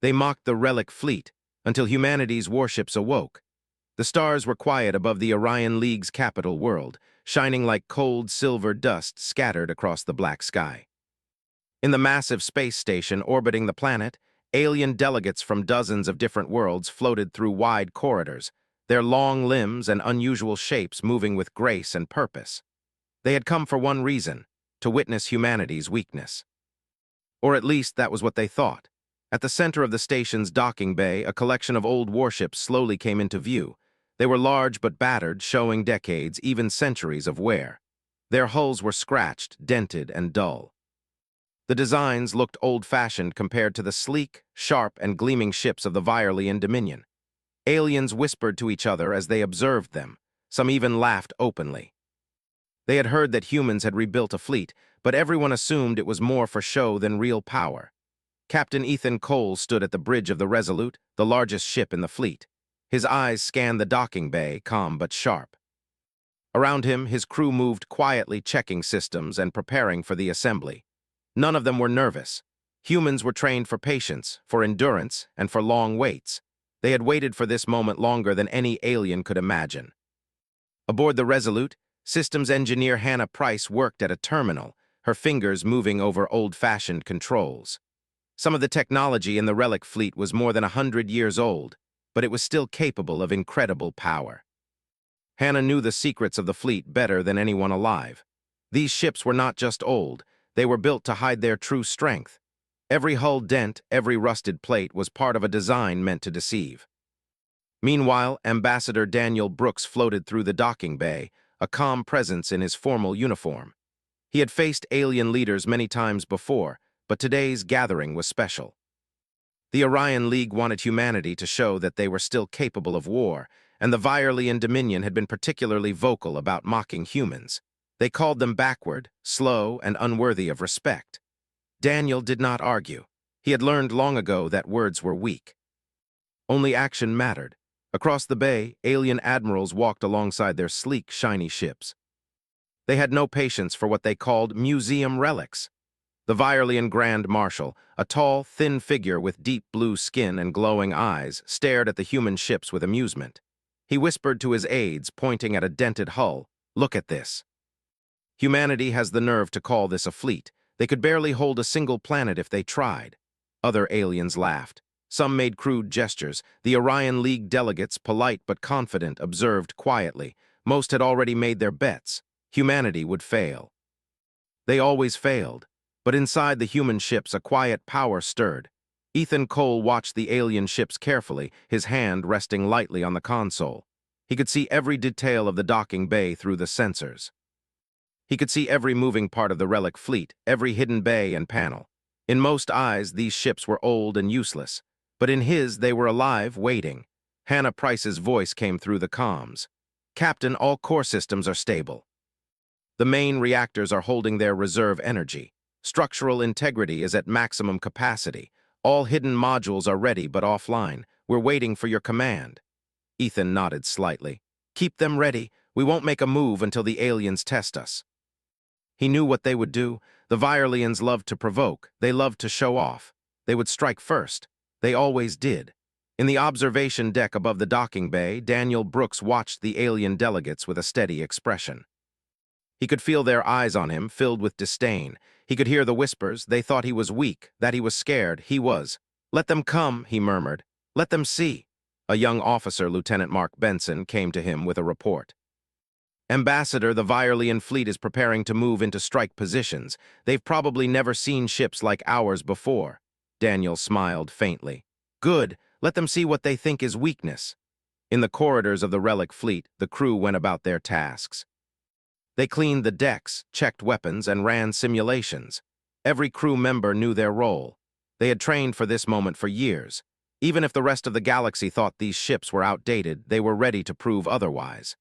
They mocked the Relic fleet until humanity's warships awoke. The stars were quiet above the Orion League's capital world, shining like cold silver dust scattered across the black sky. In the massive space station orbiting the planet, alien delegates from dozens of different worlds floated through wide corridors, their long limbs and unusual shapes moving with grace and purpose. They had come for one reason: to witness humanity's weakness. Or at least that was what they thought. At the center of the station's docking bay, a collection of old warships slowly came into view. They were large but battered, showing decades, even centuries of wear. Their hulls were scratched, dented, and dull. The designs looked old-fashioned compared to the sleek, sharp, and gleaming ships of the Virelian Dominion. Aliens whispered to each other as they observed them. Some even laughed openly. They had heard that humans had rebuilt a fleet, but everyone assumed it was more for show than real power. Captain Ethan Cole stood at the bridge of the Resolute, the largest ship in the fleet. His eyes scanned the docking bay, calm but sharp. Around him, his crew moved quietly, checking systems and preparing for the assembly. None of them were nervous. Humans were trained for patience, for endurance, and for long waits. They had waited for this moment longer than any alien could imagine. Aboard the Resolute, systems engineer Hannah Price worked at a terminal, her fingers moving over old-fashioned controls. Some of the technology in the Relic fleet was more than 100 years old, but it was still capable of incredible power. Hannah knew the secrets of the fleet better than anyone alive. These ships were not just old, they were built to hide their true strength. Every hull dent, every rusted plate was part of a design meant to deceive. Meanwhile, Ambassador Daniel Brooks floated through the docking bay, a calm presence in his formal uniform. He had faced alien leaders many times before, but today's gathering was special. The Orion League wanted humanity to show that they were still capable of war, and the Virelian Dominion had been particularly vocal about mocking humans. They called them backward, slow, and unworthy of respect. Daniel did not argue. He had learned long ago that words were weak. Only action mattered. Across the bay, alien admirals walked alongside their sleek, shiny ships. They had no patience for what they called museum relics. The Virelian Grand Marshal, a tall, thin figure with deep blue skin and glowing eyes, stared at the human ships with amusement. He whispered to his aides, pointing at a dented hull, "Look at this." Humanity has the nerve to call this a fleet. They could barely hold a single planet if they tried. Other aliens laughed. Some made crude gestures. The Orion League delegates, polite but confident, observed quietly. Most had already made their bets. Humanity would fail. They always failed. But inside the human ships, a quiet power stirred. Ethan Cole watched the alien ships carefully, his hand resting lightly on the console. He could see every detail of the docking bay through the sensors. He could see every moving part of the Relic fleet, every hidden bay and panel. In most eyes, these ships were old and useless, but in his, they were alive, waiting. Hannah Price's voice came through the comms. "Captain, all core systems are stable. The main reactors are holding their reserve energy. Structural integrity is at maximum capacity. All hidden modules are ready but offline. We're waiting for your command." Ethan nodded slightly. "Keep them ready. We won't make a move until the aliens test us." He knew what they would do. The Virelians loved to provoke. They loved to show off. They would strike first. They always did. In the observation deck above the docking bay, Daniel Brooks watched the alien delegates with a steady expression. He could feel their eyes on him, filled with disdain. He could hear the whispers. They thought he was weak, that he was scared. He was. "Let them come," he murmured. "Let them see." A young officer, Lieutenant Mark Benson, came to him with a report. "Ambassador, the Virelian fleet is preparing to move into strike positions. They've probably never seen ships like ours before." Daniel smiled faintly. "Good. Let them see what they think is weakness." In the corridors of the Relic fleet, the crew went about their tasks. They cleaned the decks, checked weapons, and ran simulations. Every crew member knew their role. They had trained for this moment for years. Even if the rest of the galaxy thought these ships were outdated, they were ready to prove otherwise.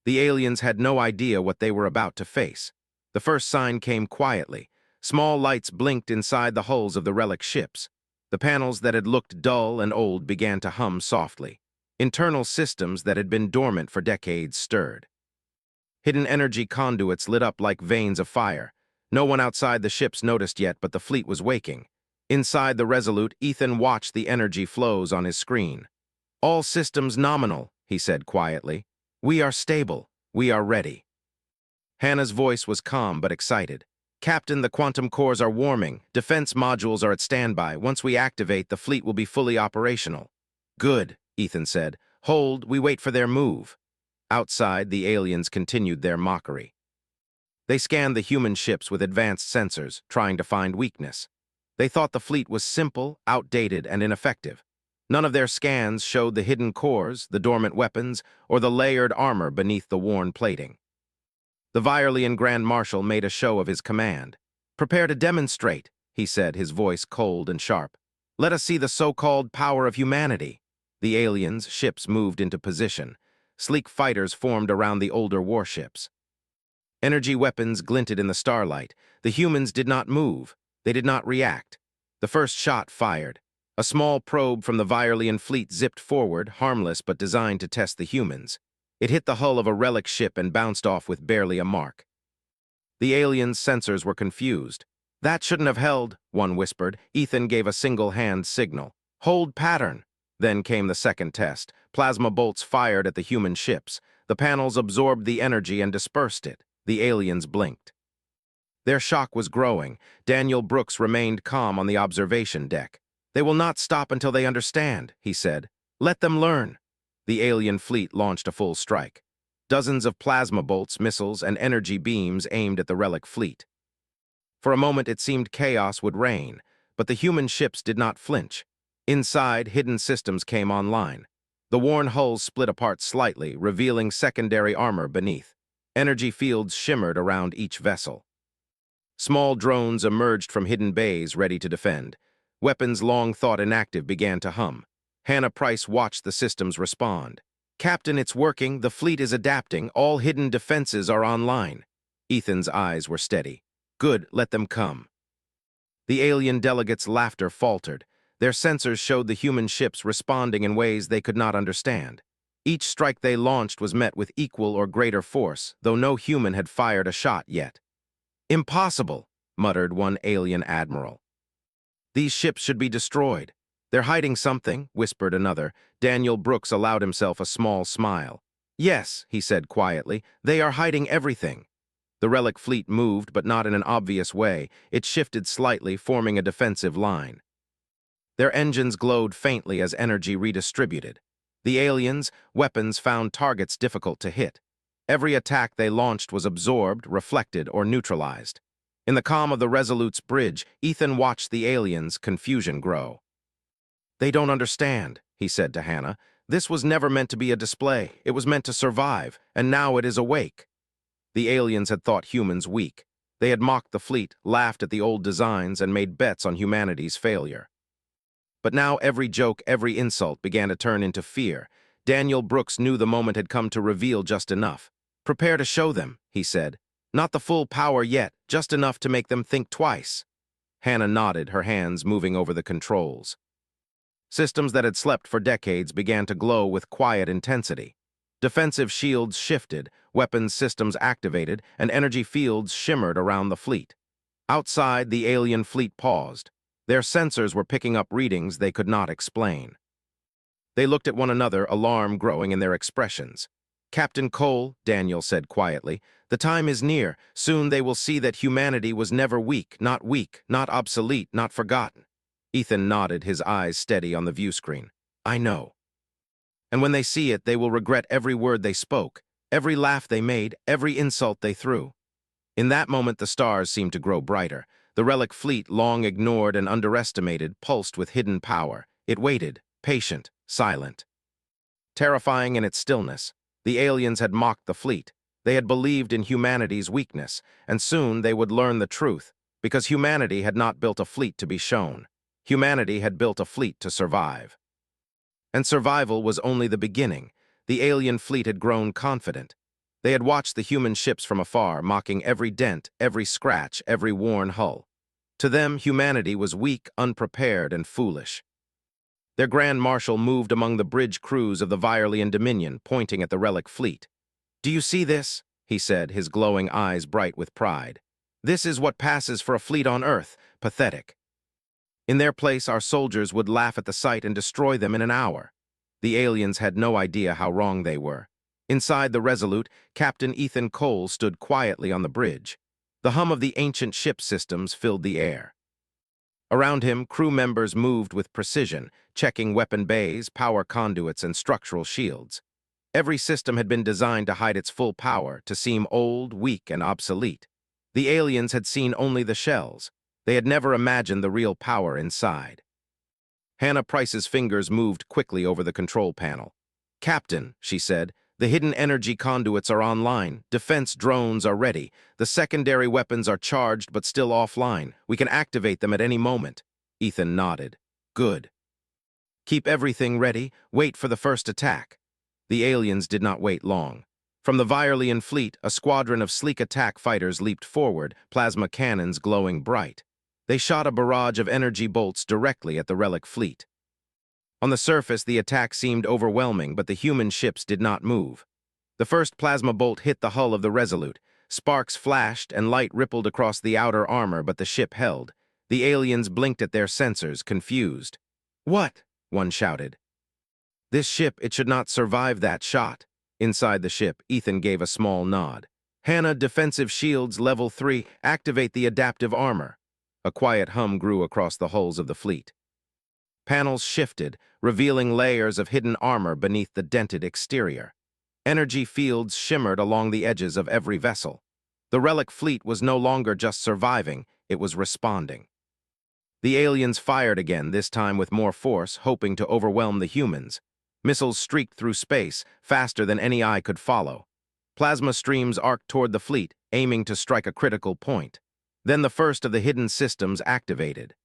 The aliens had no idea what they were about to face. The first sign came quietly. Small lights blinked inside the hulls of the Relic ships. The panels that had looked dull and old began to hum softly. Internal systems that had been dormant for decades stirred. Hidden energy conduits lit up like veins of fire. No one outside the ships noticed yet, but the fleet was waking. Inside the Resolute, Ethan watched the energy flows on his screen. "All systems nominal," he said quietly. "We are stable. We are ready." Hannah's voice was calm but excited. "Captain, the quantum cores are warming. Defense modules are at standby. Once we activate, the fleet will be fully operational." "Good," Ethan said. "Hold, we wait for their move." Outside, the aliens continued their mockery. They scanned the human ships with advanced sensors, trying to find weakness. They thought the fleet was simple, outdated, and ineffective. None of their scans showed the hidden cores, the dormant weapons, or the layered armor beneath the worn plating. The Viorlian Grand Marshal made a show of his command. "Prepare to demonstrate," he said, his voice cold and sharp. "Let us see the so-called power of humanity." The aliens' ships moved into position. Sleek fighters formed around the older warships. Energy weapons glinted in the starlight. The humans did not move. They did not react. The first shot fired. A small probe from the Viorlian fleet zipped forward, harmless but designed to test the humans. It hit the hull of a Relic ship and bounced off with barely a mark. The aliens' sensors were confused. "That shouldn't have held," one whispered. Ethan gave a single-hand signal. "Hold pattern." Then came the second test. Plasma bolts fired at the human ships. The panels absorbed the energy and dispersed it. The aliens blinked. Their shock was growing. Daniel Brooks remained calm on the observation deck. "They will not stop until they understand," he said. "Let them learn." The alien fleet launched a full strike. Dozens of plasma bolts, missiles, and energy beams aimed at the Relic fleet. For a moment it seemed chaos would reign, but the human ships did not flinch. Inside, hidden systems came online. The worn hulls split apart slightly, revealing secondary armor beneath. Energy fields shimmered around each vessel. Small drones emerged from hidden bays ready to defend. Weapons long thought inactive began to hum. Hannah Price watched the systems respond. "Captain, it's working. The fleet is adapting. All hidden defenses are online." Ethan's eyes were steady. "Good, let them come." The alien delegates' laughter faltered. Their sensors showed the human ships responding in ways they could not understand. Each strike they launched was met with equal or greater force, though no human had fired a shot yet. "Impossible," muttered one alien admiral. "These ships should be destroyed." "They're hiding something," whispered another. Daniel Brooks allowed himself a small smile. "Yes," he said quietly, "they are hiding everything." The Relic fleet moved, but not in an obvious way. It shifted slightly, forming a defensive line. Their engines glowed faintly as energy redistributed. The aliens' weapons found targets difficult to hit. Every attack they launched was absorbed, reflected, or neutralized. In the calm of the Resolute's bridge, Ethan watched the aliens' confusion grow. "They don't understand," he said to Hannah. "This was never meant to be a display. It was meant to survive, and now it is awake." The aliens had thought humans weak. They had mocked the fleet, laughed at the old designs, and made bets on humanity's failure. But now every joke, every insult began to turn into fear. Daniel Brooks knew the moment had come to reveal just enough. "Prepare to show them," he said. "Not the full power yet, just enough to make them think twice." Hannah nodded, her hands moving over the controls. Systems that had slept for decades began to glow with quiet intensity. Defensive shields shifted, weapons systems activated, and energy fields shimmered around the fleet. Outside, the alien fleet paused. Their sensors were picking up readings they could not explain. They looked at one another, alarm growing in their expressions. "Captain Cole," Daniel said quietly, "the time is near. Soon they will see that humanity was never weak, not obsolete, not forgotten." Ethan nodded, his eyes steady on the view screen. "I know. And when they see it, they will regret every word they spoke, every laugh they made, every insult they threw." In that moment, the stars seemed to grow brighter. The Relic fleet, long ignored and underestimated, pulsed with hidden power. It waited, patient, silent. Terrifying in its stillness, the aliens had mocked the fleet. They had believed in humanity's weakness, and soon they would learn the truth, because humanity had not built a fleet to be shown. Humanity had built a fleet to survive. And survival was only the beginning. The alien fleet had grown confident. They had watched the human ships from afar, mocking every dent, every scratch, every worn hull. To them, humanity was weak, unprepared, and foolish. Their Grand Marshal moved among the bridge crews of the Viorlian Dominion, pointing at the Relic fleet. "Do you see this?" he said, his glowing eyes bright with pride. "This is what passes for a fleet on Earth. Pathetic." In their place, our soldiers would laugh at the sight and destroy them in an hour. The aliens had no idea how wrong they were. Inside the Resolute, Captain Ethan Cole stood quietly on the bridge. The hum of the ancient ship systems filled the air. Around him, crew members moved with precision, checking weapon bays, power conduits, and structural shields. Every system had been designed to hide its full power, to seem old, weak, and obsolete. The aliens had seen only the shells. They had never imagined the real power inside. Hannah Price's fingers moved quickly over the control panel. "Captain," she said, "the hidden energy conduits are online. Defense drones are ready. The secondary weapons are charged but still offline. We can activate them at any moment." Ethan nodded. "Good. Keep everything ready. Wait for the first attack." The aliens did not wait long. From the Virelian fleet, a squadron of sleek attack fighters leaped forward, plasma cannons glowing bright. They shot a barrage of energy bolts directly at the Relic fleet. On the surface, the attack seemed overwhelming, but the human ships did not move. The first plasma bolt hit the hull of the Resolute. Sparks flashed and light rippled across the outer armor, but the ship held. The aliens blinked at their sensors, confused. "What?" one shouted. "This ship, it should not survive that shot." Inside the ship, Ethan gave a small nod. "Hannah, defensive shields, level 3, activate the adaptive armor." A quiet hum grew across the hulls of the fleet. Panels shifted, revealing layers of hidden armor beneath the dented exterior. Energy fields shimmered along the edges of every vessel. The Relic fleet was no longer just surviving, it was responding. The aliens fired again, this time with more force, hoping to overwhelm the humans. Missiles streaked through space, faster than any eye could follow. Plasma streams arced toward the fleet, aiming to strike a critical point. Then the first of the hidden systems activated.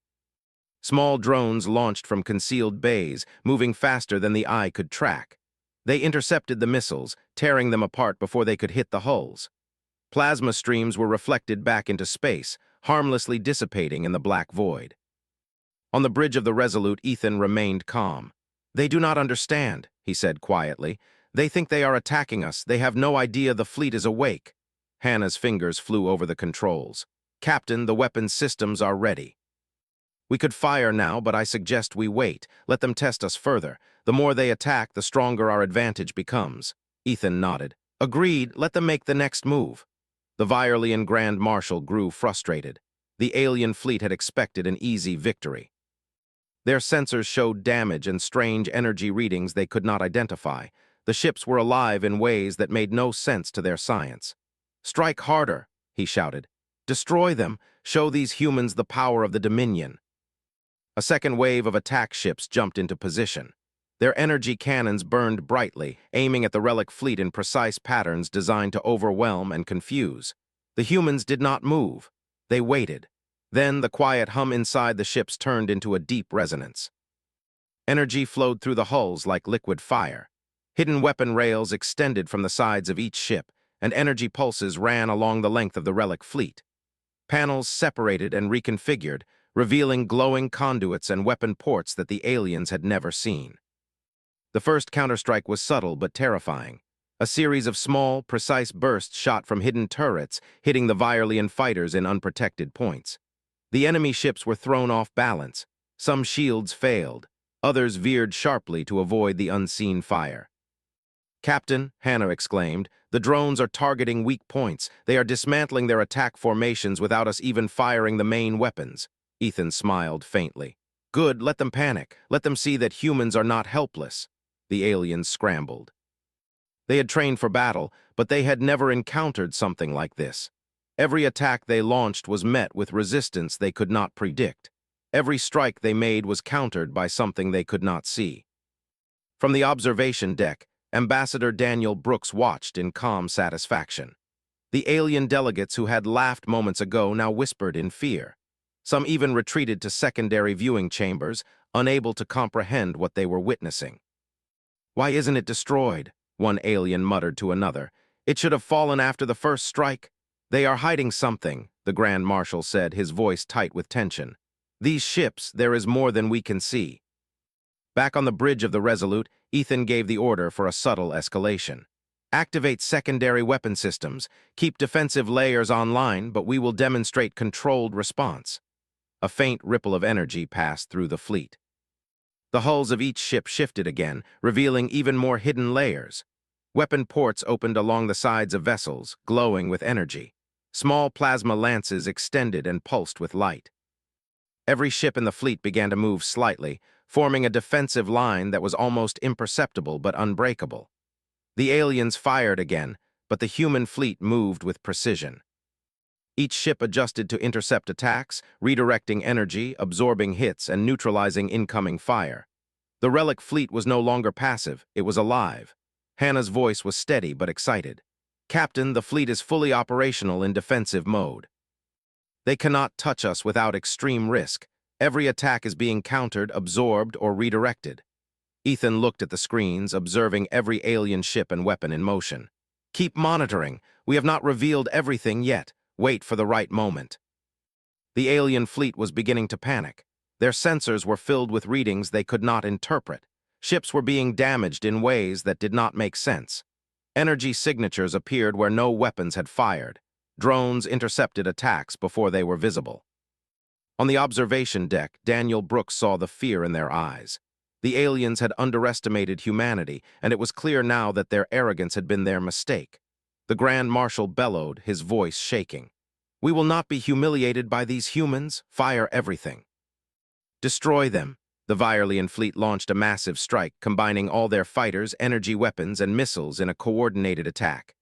Small drones launched from concealed bays, moving faster than the eye could track. They intercepted the missiles, tearing them apart before they could hit the hulls. Plasma streams were reflected back into space, harmlessly dissipating in the black void. On the bridge of the Resolute, Ethan remained calm. "They do not understand," he said quietly. "They think they are attacking us. They have no idea the fleet is awake." Hannah's fingers flew over the controls. "Captain, the weapons systems are ready. We could fire now, but I suggest we wait. Let them test us further. The more they attack, the stronger our advantage becomes." Ethan nodded. "Agreed, let them make the next move." The Virelian Grand Marshal grew frustrated. The alien fleet had expected an easy victory. Their sensors showed damage and strange energy readings they could not identify. The ships were alive in ways that made no sense to their science. "Strike harder," he shouted. "Destroy them. Show these humans the power of the Dominion." A second wave of attack ships jumped into position. Their energy cannons burned brightly, aiming at the Relic fleet in precise patterns designed to overwhelm and confuse. The humans did not move. They waited. Then the quiet hum inside the ships turned into a deep resonance. Energy flowed through the hulls like liquid fire. Hidden weapon rails extended from the sides of each ship, and energy pulses ran along the length of the Relic fleet. Panels separated and reconfigured, revealing glowing conduits and weapon ports that the aliens had never seen. The first counterstrike was subtle but terrifying. A series of small, precise bursts shot from hidden turrets, hitting the Virelian fighters in unprotected points. The enemy ships were thrown off balance. Some shields failed. Others veered sharply to avoid the unseen fire. "Captain," Hannah exclaimed, "the drones are targeting weak points. They are dismantling their attack formations without us even firing the main weapons." Ethan smiled faintly. "Good, let them panic. Let them see that humans are not helpless." The aliens scrambled. They had trained for battle, but they had never encountered something like this. Every attack they launched was met with resistance they could not predict. Every strike they made was countered by something they could not see. From the observation deck, Ambassador Daniel Brooks watched in calm satisfaction. The alien delegates who had laughed moments ago now whispered in fear. Some even retreated to secondary viewing chambers, unable to comprehend what they were witnessing. "Why isn't it destroyed?" one alien muttered to another. "It should have fallen after the first strike." "They are hiding something," the Grand Marshal said, his voice tight with tension. "These ships, there is more than we can see." Back on the bridge of the Resolute, Ethan gave the order for a subtle escalation. "Activate secondary weapon systems. Keep defensive layers online, but we will demonstrate controlled response." A faint ripple of energy passed through the fleet. The hulls of each ship shifted again, revealing even more hidden layers. Weapon ports opened along the sides of vessels, glowing with energy. Small plasma lances extended and pulsed with light. Every ship in the fleet began to move slightly, forming a defensive line that was almost imperceptible but unbreakable. The aliens fired again, but the human fleet moved with precision. Each ship adjusted to intercept attacks, redirecting energy, absorbing hits, and neutralizing incoming fire. The Relic fleet was no longer passive, it was alive. Hannah's voice was steady but excited. "Captain, the fleet is fully operational in defensive mode. They cannot touch us without extreme risk. Every attack is being countered, absorbed, or redirected." Ethan looked at the screens, observing every alien ship and weapon in motion. "Keep monitoring. We have not revealed everything yet. Wait for the right moment." The alien fleet was beginning to panic. Their sensors were filled with readings they could not interpret. Ships were being damaged in ways that did not make sense. Energy signatures appeared where no weapons had fired. Drones intercepted attacks before they were visible. On the observation deck, Daniel Brooks saw the fear in their eyes. The aliens had underestimated humanity, and it was clear now that their arrogance had been their mistake. The Grand Marshal bellowed, his voice shaking. "We will not be humiliated by these humans. Fire everything." "Destroy them." The Violian fleet launched a massive strike, combining all their fighters, energy weapons, and missiles in a coordinated attack.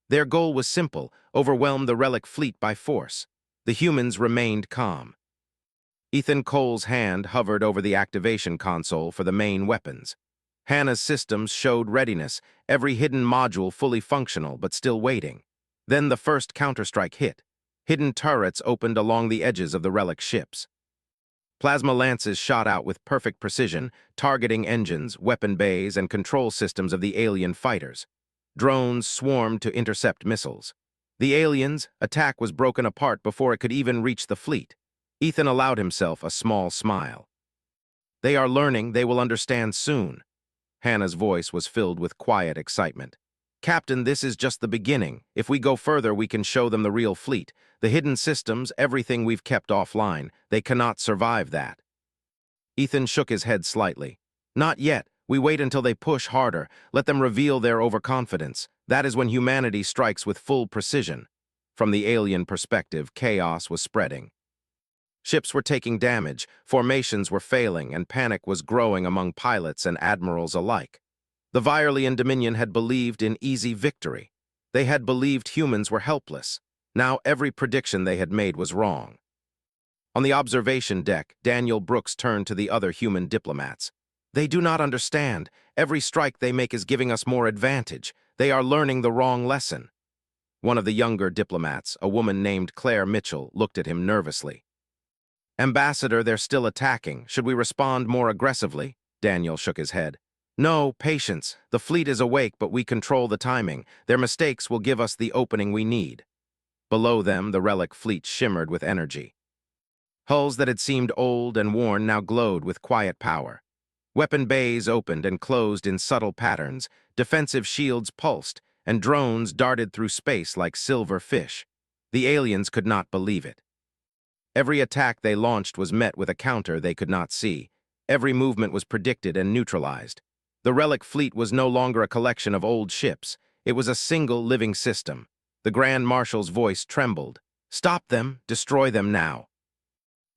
Their goal was simple: overwhelm the Relic fleet by force. The humans remained calm. Ethan Cole's hand hovered over the activation console for the main weapons. Hannah's systems showed readiness, every hidden module fully functional but still waiting. Then the first counterstrike hit. Hidden turrets opened along the edges of the Relic ships. Plasma lances shot out with perfect precision, targeting engines, weapon bays, and control systems of the alien fighters. Drones swarmed to intercept missiles. The aliens' attack was broken apart before it could even reach the fleet. Ethan allowed himself a small smile. "They are learning, they will understand soon." Hannah's voice was filled with quiet excitement. "Captain, this is just the beginning. If we go further, we can show them the real fleet. The hidden systems, everything we've kept offline, they cannot survive that." Ethan shook his head slightly. "Not yet. We wait until they push harder. Let them reveal their overconfidence. That is when humanity strikes with full precision." From the alien perspective, chaos was spreading. Ships were taking damage, formations were failing, and panic was growing among pilots and admirals alike. The Violian Dominion had believed in easy victory. They had believed humans were helpless. Now every prediction they had made was wrong. On the observation deck, Daniel Brooks turned to the other human diplomats. "They do not understand. Every strike they make is giving us more advantage. They are learning the wrong lesson." One of the younger diplomats, a woman named Claire Mitchell, looked at him nervously. "Ambassador, they're still attacking. Should we respond more aggressively?" Daniel shook his head. "No, patience. The fleet is awake, but we control the timing. Their mistakes will give us the opening we need." Below them, the Relic fleet shimmered with energy. Hulls that had seemed old and worn now glowed with quiet power. Weapon bays opened and closed in subtle patterns, defensive shields pulsed, and drones darted through space like silver fish. The aliens could not believe it. Every attack they launched was met with a counter they could not see. Every movement was predicted and neutralized. The Relic fleet was no longer a collection of old ships. It was a single living system. The Grand Marshal's voice trembled. "Stop them, destroy them now."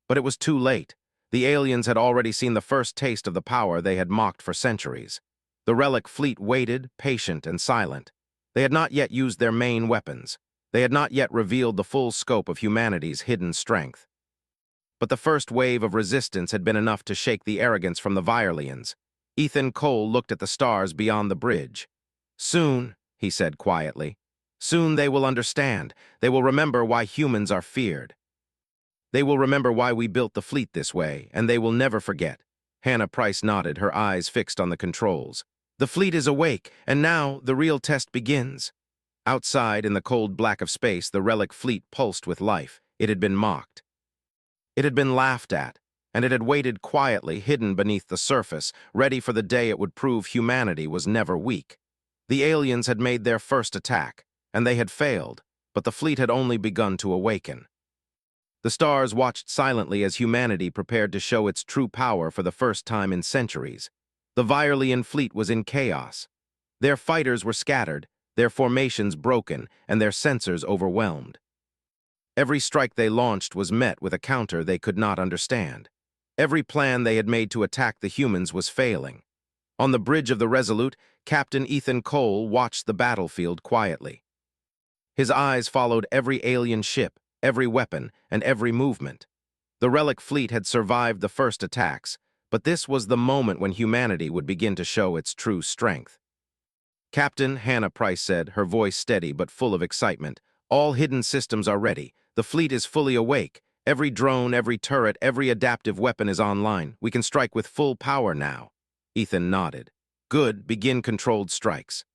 But it was too late. The aliens had already seen the first taste of the power they had mocked for centuries. The Relic fleet waited, patient and silent. They had not yet used their main weapons. They had not yet revealed the full scope of humanity's hidden strength. But the first wave of resistance had been enough to shake the arrogance from the Violians. Ethan Cole looked at the stars beyond the bridge. "Soon," he said quietly, "soon they will understand. They will remember why humans are feared. They will remember why we built the fleet this way, and they will never forget." Hannah Price nodded, her eyes fixed on the controls. "The fleet is awake, and now the real test begins." Outside, in the cold black of space, the Relic fleet pulsed with life. It had been mocked. It had been laughed at, and it had waited quietly, hidden beneath the surface, ready for the day it would prove humanity was never weak. The aliens had made their first attack, and they had failed, but the fleet had only begun to awaken. The stars watched silently as humanity prepared to show its true power for the first time in centuries. The Virelian fleet was in chaos. Their fighters were scattered, their formations broken, and their sensors overwhelmed. Every strike they launched was met with a counter they could not understand. Every plan they had made to attack the humans was failing. On the bridge of the Resolute, Captain Ethan Cole watched the battlefield quietly. His eyes followed every alien ship, every weapon, and every movement. The Relic fleet had survived the first attacks, but this was the moment when humanity would begin to show its true strength. "Captain," Hannah Price said, her voice steady but full of excitement, "all hidden systems are ready. The fleet is fully awake. Every drone, every turret, every adaptive weapon is online. We can strike with full power now." Ethan nodded. "Good, begin controlled strikes.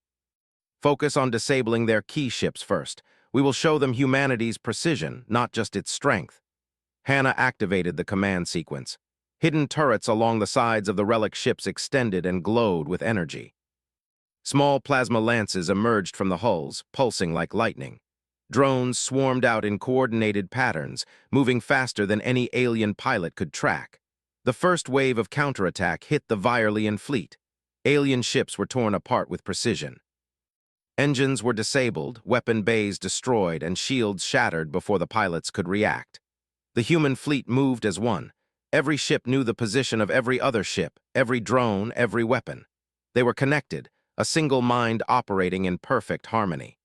Focus on disabling their key ships first. We will show them humanity's precision, not just its strength." Hannah activated the command sequence. Hidden turrets along the sides of the Relic ships extended and glowed with energy. Small plasma lances emerged from the hulls, pulsing like lightning. Drones swarmed out in coordinated patterns, moving faster than any alien pilot could track. The first wave of counterattack hit the Virelian fleet. Alien ships were torn apart with precision. Engines were disabled, weapon bays destroyed, and shields shattered before the pilots could react. The human fleet moved as one. Every ship knew the position of every other ship, every drone, every weapon. They were connected, a single mind operating in perfect harmony.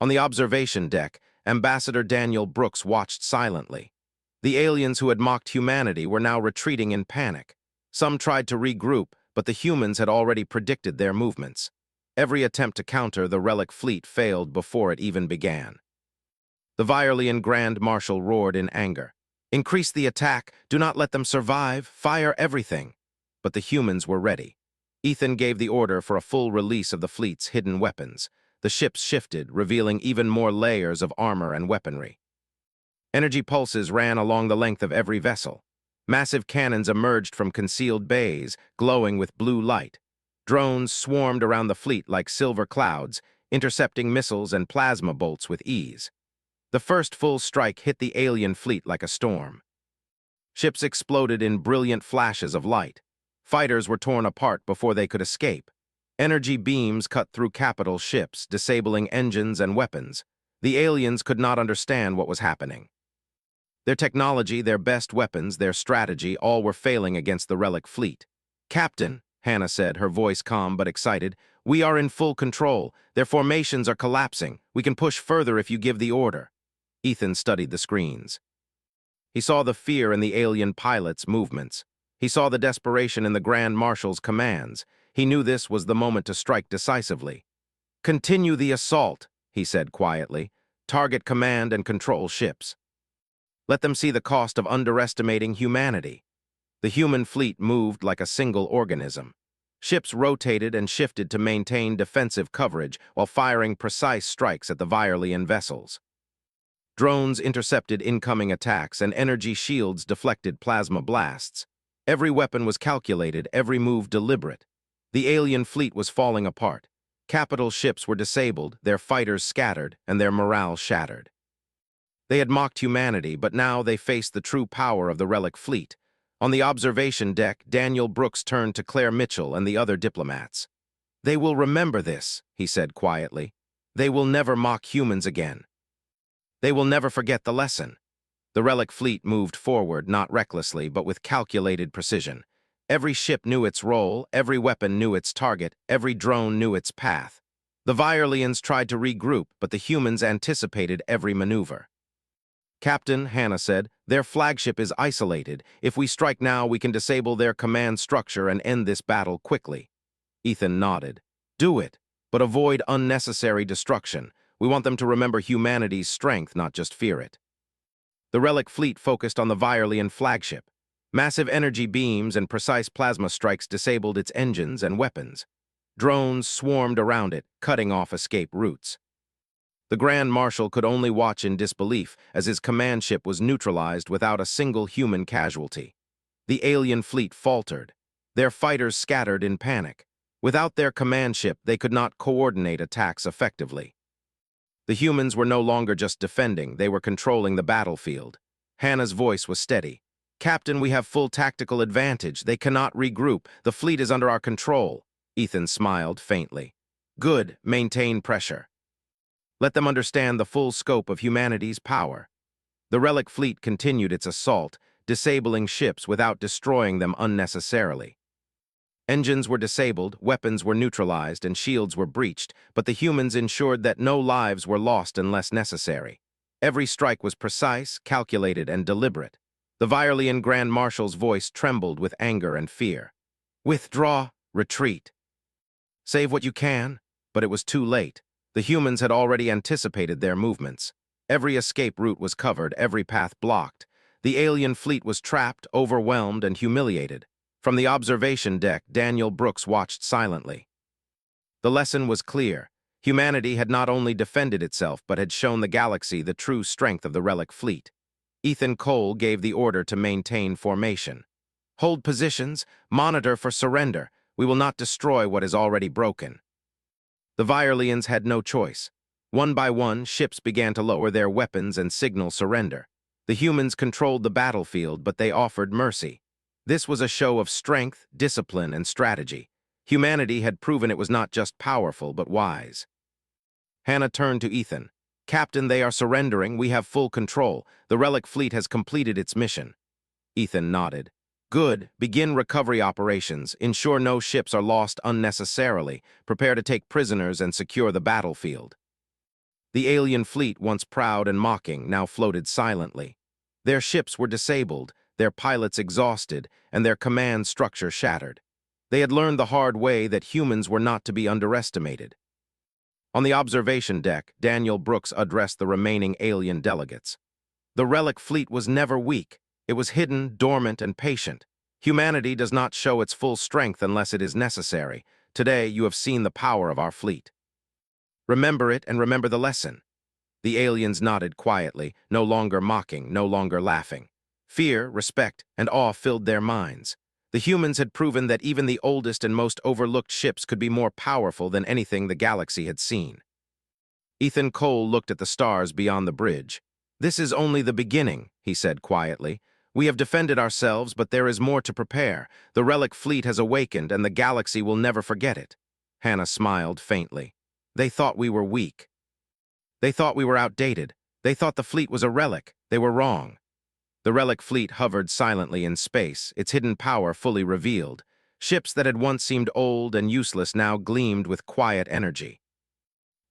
On the observation deck, Ambassador Daniel Brooks watched silently. The aliens who had mocked humanity were now retreating in panic. Some tried to regroup, but the humans had already predicted their movements. Every attempt to counter the Relic fleet failed before it even began. The Virelian Grand Marshal roared in anger. "Increase the attack, do not let them survive, fire everything." But the humans were ready. Ethan gave the order for a full release of the fleet's hidden weapons. The ships shifted, revealing even more layers of armor and weaponry. Energy pulses ran along the length of every vessel. Massive cannons emerged from concealed bays, glowing with blue light. Drones swarmed around the fleet like silver clouds, intercepting missiles and plasma bolts with ease. The first full strike hit the alien fleet like a storm. Ships exploded in brilliant flashes of light. Fighters were torn apart before they could escape. Energy beams cut through capital ships, disabling engines and weapons. The aliens could not understand what was happening. Their technology, their best weapons, their strategy, all were failing against the Relic fleet. "Captain," Hannah said, her voice calm but excited, "we are in full control. Their formations are collapsing. We can push further if you give the order." Ethan studied the screens. He saw the fear in the alien pilots' movements. He saw the desperation in the Grand Marshal's commands. He knew this was the moment to strike decisively. "Continue the assault," he said quietly. "Target command and control ships. Let them see the cost of underestimating humanity." The human fleet moved like a single organism. Ships rotated and shifted to maintain defensive coverage while firing precise strikes at the Virelian vessels. Drones intercepted incoming attacks, and energy shields deflected plasma blasts. Every weapon was calculated, every move deliberate. The alien fleet was falling apart. Capital ships were disabled, their fighters scattered, and their morale shattered. They had mocked humanity, but now they faced the true power of the Relic fleet. On the observation deck, Daniel Brooks turned to Claire Mitchell and the other diplomats. "They will remember this," he said quietly. "They will never mock humans again. They will never forget the lesson." The Relic fleet moved forward, not recklessly, but with calculated precision. Every ship knew its role, every weapon knew its target, every drone knew its path. The Virelians tried to regroup, but the humans anticipated every maneuver. "Captain," Hannah said, "their flagship is isolated. If we strike now, we can disable their command structure and end this battle quickly." Ethan nodded. "Do it, but avoid unnecessary destruction. We want them to remember humanity's strength, not just fear it." The Relic fleet focused on the Virelian flagship. Massive energy beams and precise plasma strikes disabled its engines and weapons. Drones swarmed around it, cutting off escape routes. The Grand Marshal could only watch in disbelief as his command ship was neutralized without a single human casualty. The alien fleet faltered. Their fighters scattered in panic. Without their command ship, they could not coordinate attacks effectively. The humans were no longer just defending, they were controlling the battlefield. Hannah's voice was steady. "Captain, we have full tactical advantage. They cannot regroup. The fleet is under our control." Ethan smiled faintly. "Good. Maintain pressure. Let them understand the full scope of humanity's power." The Relic fleet continued its assault, disabling ships without destroying them unnecessarily. Engines were disabled, weapons were neutralized, and shields were breached, but the humans ensured that no lives were lost unless necessary. Every strike was precise, calculated, and deliberate. The Virelian Grand Marshal's voice trembled with anger and fear. "Withdraw, retreat. Save what you can." But it was too late. The humans had already anticipated their movements. Every escape route was covered, every path blocked. The alien fleet was trapped, overwhelmed, and humiliated. From the observation deck, Daniel Brooks watched silently. The lesson was clear. Humanity had not only defended itself, but had shown the galaxy the true strength of the Relic fleet. Ethan Cole gave the order to maintain formation. "Hold positions, monitor for surrender. We will not destroy what is already broken." The Virelians had no choice. One by one, ships began to lower their weapons and signal surrender. The humans controlled the battlefield, but they offered mercy. This was a show of strength, discipline, and strategy. Humanity had proven it was not just powerful, but wise. Hannah turned to Ethan. "Captain, they are surrendering. We have full control. The Relic fleet has completed its mission." Ethan nodded. "Good. Begin recovery operations. Ensure no ships are lost unnecessarily. Prepare to take prisoners and secure the battlefield." The alien fleet, once proud and mocking, now floated silently. Their ships were disabled, their pilots exhausted, and their command structure shattered. They had learned the hard way that humans were not to be underestimated. On the observation deck, Daniel Brooks addressed the remaining alien delegates. The Relic fleet was never weak. It was hidden, dormant, and patient. Humanity does not show its full strength unless it is necessary. Today, you have seen the power of our fleet. Remember it and remember the lesson. The aliens nodded quietly, no longer mocking, no longer laughing. Fear, respect, and awe filled their minds. The humans had proven that even the oldest and most overlooked ships could be more powerful than anything the galaxy had seen. Ethan Cole looked at the stars beyond the bridge. "This is only the beginning," he said quietly. "We have defended ourselves, but there is more to prepare. The Relic fleet has awakened, and the galaxy will never forget it." Hannah smiled faintly. "They thought we were weak. They thought we were outdated. They thought the fleet was a relic. They were wrong." The Relic fleet hovered silently in space, its hidden power fully revealed. Ships that had once seemed old and useless now gleamed with quiet energy.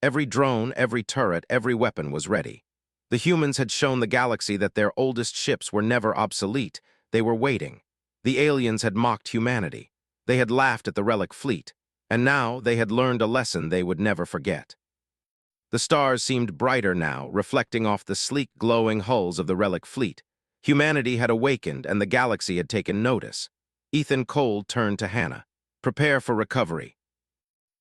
Every drone, every turret, every weapon was ready. The humans had shown the galaxy that their oldest ships were never obsolete. They were waiting. The aliens had mocked humanity. They had laughed at the Relic fleet. And now they had learned a lesson they would never forget. The stars seemed brighter now, reflecting off the sleek, glowing hulls of the Relic fleet. Humanity had awakened, and the galaxy had taken notice. Ethan Cole turned to Hannah. "Prepare for recovery.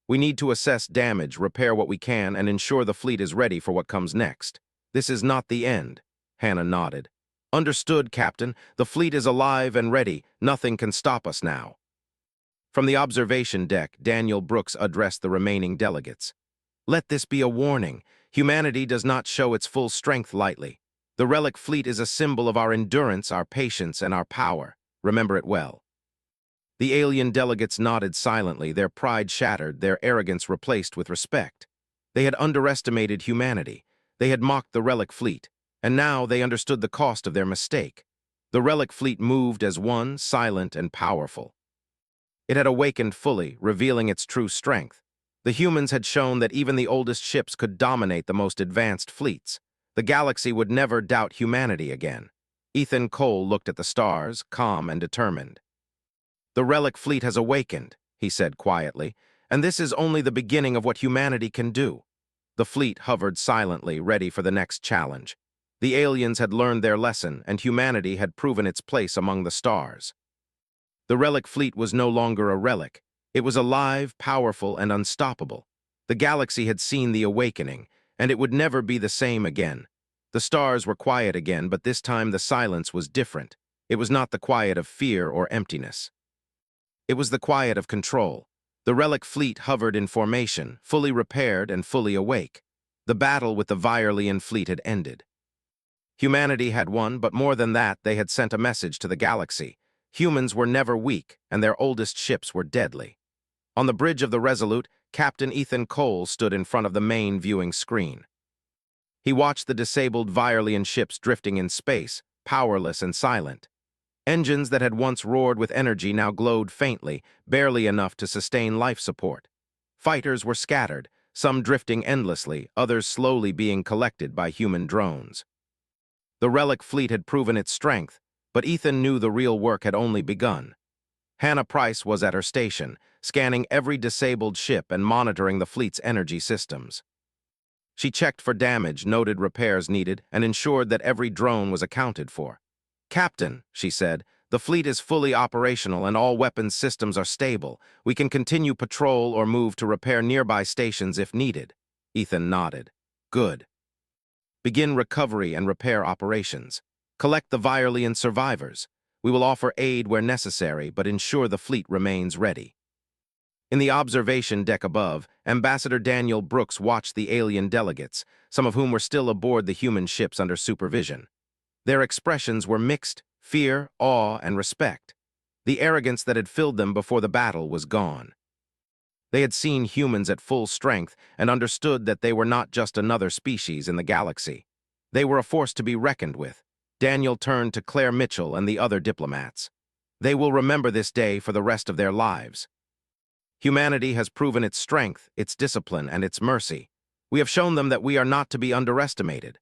We need to assess damage, repair what we can, and ensure the fleet is ready for what comes next. This is not the end." Hannah nodded. "Understood, Captain. The fleet is alive and ready. Nothing can stop us now." From the observation deck, Daniel Brooks addressed the remaining delegates. "Let this be a warning. Humanity does not show its full strength lightly. The Relic fleet is a symbol of our endurance, our patience, and our power. Remember it well." The alien delegates nodded silently, their pride shattered, their arrogance replaced with respect. They had underestimated humanity. They had mocked the Relic fleet, and now they understood the cost of their mistake. The Relic fleet moved as one, silent and powerful. It had awakened fully, revealing its true strength. The humans had shown that even the oldest ships could dominate the most advanced fleets. The galaxy would never doubt humanity again. Ethan Cole looked at the stars, calm and determined. "The Relic fleet has awakened," he said quietly, "and this is only the beginning of what humanity can do." The fleet hovered silently, ready for the next challenge. The aliens had learned their lesson, and humanity had proven its place among the stars. The Relic fleet was no longer a relic. It was alive, powerful, and unstoppable. The galaxy had seen the awakening, and it would never be the same again. The stars were quiet again, but this time the silence was different. It was not the quiet of fear or emptiness. It was the quiet of control. The Relic fleet hovered in formation, fully repaired and fully awake. The battle with the Virelian fleet had ended. Humanity had won, but more than that, they had sent a message to the galaxy. Humans were never weak, and their oldest ships were deadly. On the bridge of the Resolute, Captain Ethan Cole stood in front of the main viewing screen. He watched the disabled Virelian ships drifting in space, powerless and silent. Engines that had once roared with energy now glowed faintly, barely enough to sustain life support. Fighters were scattered, some drifting endlessly, others slowly being collected by human drones. The Relic fleet had proven its strength, but Ethan knew the real work had only begun. Hannah Price was at her station, scanning every disabled ship and monitoring the fleet's energy systems. She checked for damage, noted repairs needed, and ensured that every drone was accounted for. "Captain," she said, "the fleet is fully operational and all weapons systems are stable. We can continue patrol or move to repair nearby stations if needed." Ethan nodded. "Good. Begin recovery and repair operations. Collect the Virelian survivors. We will offer aid where necessary, but ensure the fleet remains ready." In the observation deck above, Ambassador Daniel Brooks watched the alien delegates, some of whom were still aboard the human ships under supervision. Their expressions were mixed: fear, awe, and respect. The arrogance that had filled them before the battle was gone. They had seen humans at full strength and understood that they were not just another species in the galaxy. They were a force to be reckoned with. Daniel turned to Claire Mitchell and the other diplomats. "They will remember this day for the rest of their lives. Humanity has proven its strength, its discipline, and its mercy. We have shown them that we are not to be underestimated."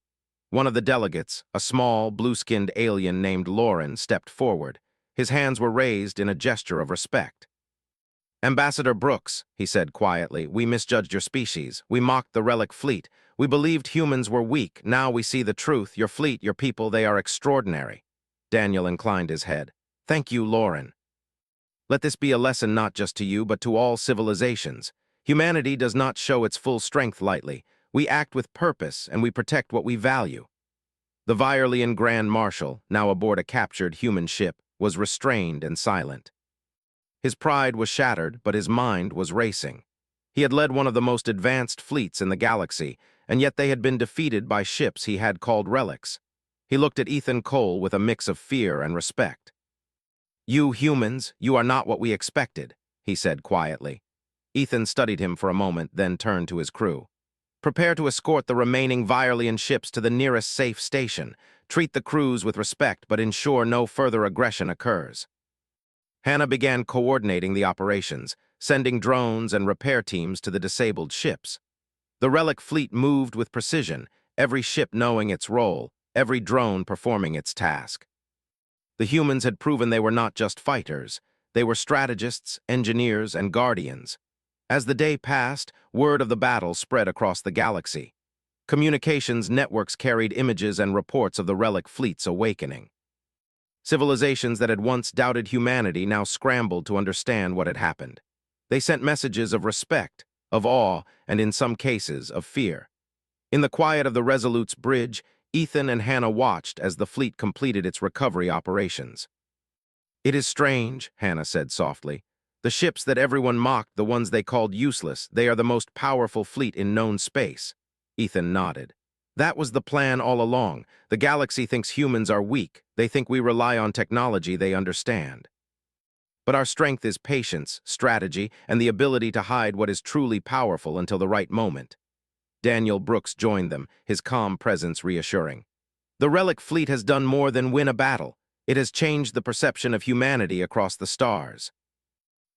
One of the delegates, a small, blue-skinned alien named Lauren, stepped forward. His hands were raised in a gesture of respect. "Ambassador Brooks," he said quietly, "we misjudged your species. We mocked the Relic fleet. We believed humans were weak. Now we see the truth. Your fleet, your people, they are extraordinary." Daniel inclined his head. "Thank you, Lauren. Let this be a lesson not just to you, but to all civilizations. Humanity does not show its full strength lightly. We act with purpose, and we protect what we value." The Virelian Grand Marshal, now aboard a captured human ship, was restrained and silent. His pride was shattered, but his mind was racing. He had led one of the most advanced fleets in the galaxy, and yet they had been defeated by ships he had called relics. He looked at Ethan Cole with a mix of fear and respect. "You humans, you are not what we expected," he said quietly. Ethan studied him for a moment, then turned to his crew. "Prepare to escort the remaining Virelian ships to the nearest safe station. Treat the crews with respect, but ensure no further aggression occurs." Hannah began coordinating the operations, sending drones and repair teams to the disabled ships. The Relic fleet moved with precision, every ship knowing its role, every drone performing its task. The humans had proven they were not just fighters. They were strategists, engineers, and guardians. As the day passed, word of the battle spread across the galaxy. Communications networks carried images and reports of the Relic fleet's awakening. Civilizations that had once doubted humanity now scrambled to understand what had happened. They sent messages of respect, of awe, and in some cases, of fear. In the quiet of the Resolute's bridge, Ethan and Hannah watched as the fleet completed its recovery operations. "It is strange," Hannah said softly. "The ships that everyone mocked, the ones they called useless, they are the most powerful fleet in known space." Ethan nodded. "That was the plan all along. The galaxy thinks humans are weak. They think we rely on technology they understand. But our strength is patience, strategy, and the ability to hide what is truly powerful until the right moment." Daniel Brooks joined them, his calm presence reassuring. "The Relic fleet has done more than win a battle. It has changed the perception of humanity across the stars.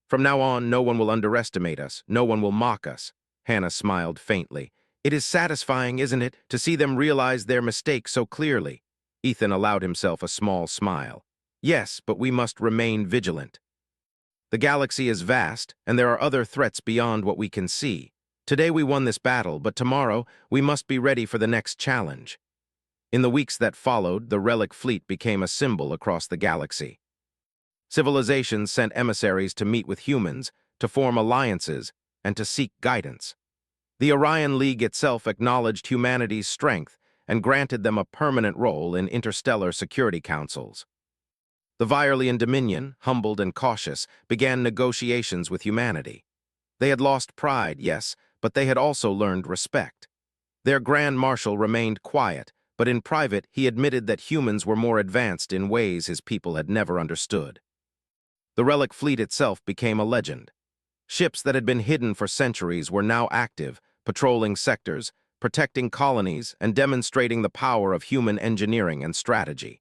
From now on, no one will underestimate us, no one will mock us." Hannah smiled faintly. "It is satisfying, isn't it, to see them realize their mistake so clearly?" Ethan allowed himself a small smile. "Yes, but we must remain vigilant. The galaxy is vast, and there are other threats beyond what we can see. Today we won this battle, but tomorrow we must be ready for the next challenge." In the weeks that followed, the Relic fleet became a symbol across the galaxy. Civilizations sent emissaries to meet with humans, to form alliances, and to seek guidance. The Orion League itself acknowledged humanity's strength and granted them a permanent role in interstellar security councils. The Virelian Dominion, humbled and cautious, began negotiations with humanity. They had lost pride, yes, but they had also learned respect. Their Grand Marshal remained quiet, but in private he admitted that humans were more advanced in ways his people had never understood. The Relic fleet itself became a legend. Ships that had been hidden for centuries were now active, patrolling sectors, protecting colonies, and demonstrating the power of human engineering and strategy.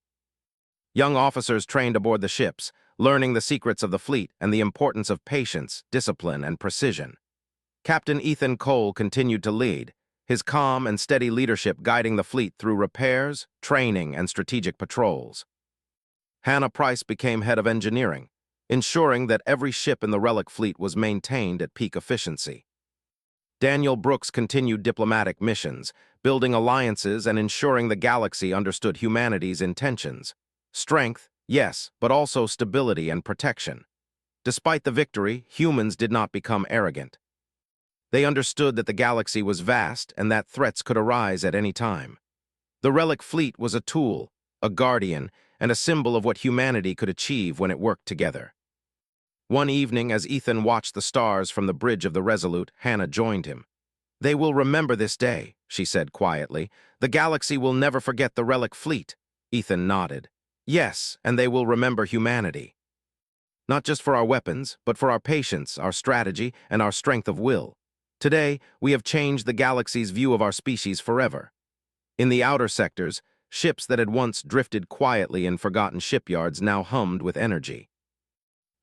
Young officers trained aboard the ships, learning the secrets of the fleet and the importance of patience, discipline, and precision. Captain Ethan Cole continued to lead, his calm and steady leadership guiding the fleet through repairs, training, and strategic patrols. Hannah Price became head of engineering, ensuring that every ship in the Relic fleet was maintained at peak efficiency. Daniel Brooks continued diplomatic missions, building alliances and ensuring the galaxy understood humanity's intentions. Strength, yes, but also stability and protection. Despite the victory, humans did not become arrogant. They understood that the galaxy was vast and that threats could arise at any time. The Relic fleet was a tool, a guardian, and a symbol of what humanity could achieve when it worked together. One evening, as Ethan watched the stars from the bridge of the Resolute, Hannah joined him. "They will remember this day," she said quietly. "The galaxy will never forget the Relic fleet." Ethan nodded. "Yes, and they will remember humanity. Not just for our weapons, but for our patience, our strategy, and our strength of will. Today, we have changed the galaxy's view of our species forever." In the outer sectors, ships that had once drifted quietly in forgotten shipyards now hummed with energy.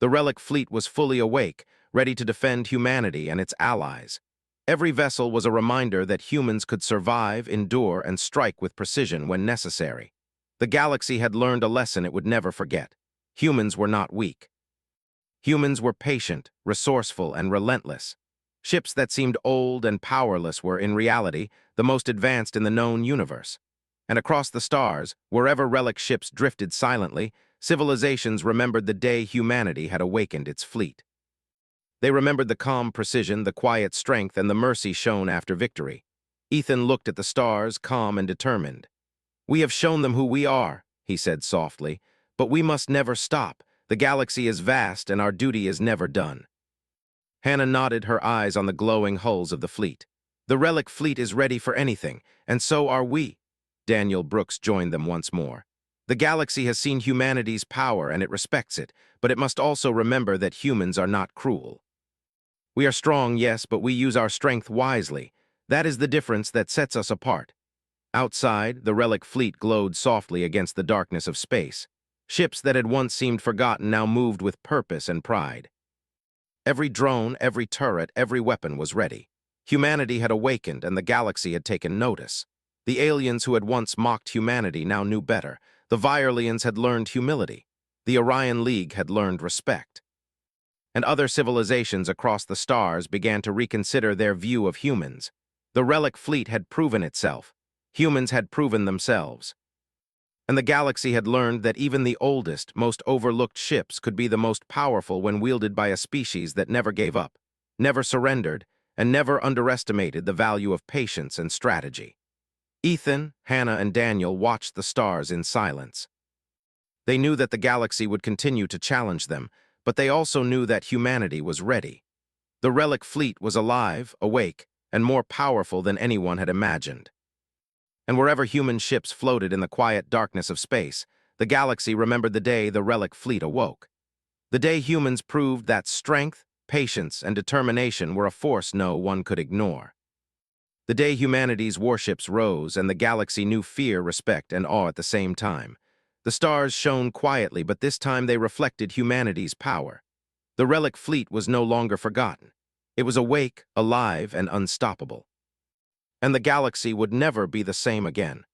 The Relic fleet was fully awake, ready to defend humanity and its allies. Every vessel was a reminder that humans could survive, endure, and strike with precision when necessary. The galaxy had learned a lesson it would never forget. Humans were not weak. Humans were patient, resourceful, and relentless. Ships that seemed old and powerless were, in reality, the most advanced in the known universe. And across the stars, wherever Relic ships drifted silently, civilizations remembered the day humanity had awakened its fleet. They remembered the calm precision, the quiet strength, and the mercy shown after victory. Ethan looked at the stars, calm and determined. "We have shown them who we are," he said softly, "but we must never stop. The galaxy is vast and our duty is never done." Hannah nodded, her eyes on the glowing hulls of the fleet. "The Relic fleet is ready for anything, and so are we." Daniel Brooks joined them once more. "The galaxy has seen humanity's power and it respects it, but it must also remember that humans are not cruel. We are strong, yes, but we use our strength wisely. That is the difference that sets us apart." Outside, the Relic fleet glowed softly against the darkness of space. Ships that had once seemed forgotten now moved with purpose and pride. Every drone, every turret, every weapon was ready. Humanity had awakened and the galaxy had taken notice. The aliens who had once mocked humanity now knew better. The Violians had learned humility. The Orion League had learned respect. And other civilizations across the stars began to reconsider their view of humans. The Relic fleet had proven itself. Humans had proven themselves. And the galaxy had learned that even the oldest, most overlooked ships could be the most powerful when wielded by a species that never gave up, never surrendered, and never underestimated the value of patience and strategy. Ethan, Hannah, and Daniel watched the stars in silence. They knew that the galaxy would continue to challenge them, but they also knew that humanity was ready. The Relic fleet was alive, awake, and more powerful than anyone had imagined. And wherever human ships floated in the quiet darkness of space, the galaxy remembered the day the Relic fleet awoke. The day humans proved that strength, patience, and determination were a force no one could ignore. The day humanity's warships rose and the galaxy knew fear, respect, and awe at the same time. The stars shone quietly, but this time they reflected humanity's power. The Relic fleet was no longer forgotten. It was awake, alive, and unstoppable. And the galaxy would never be the same again.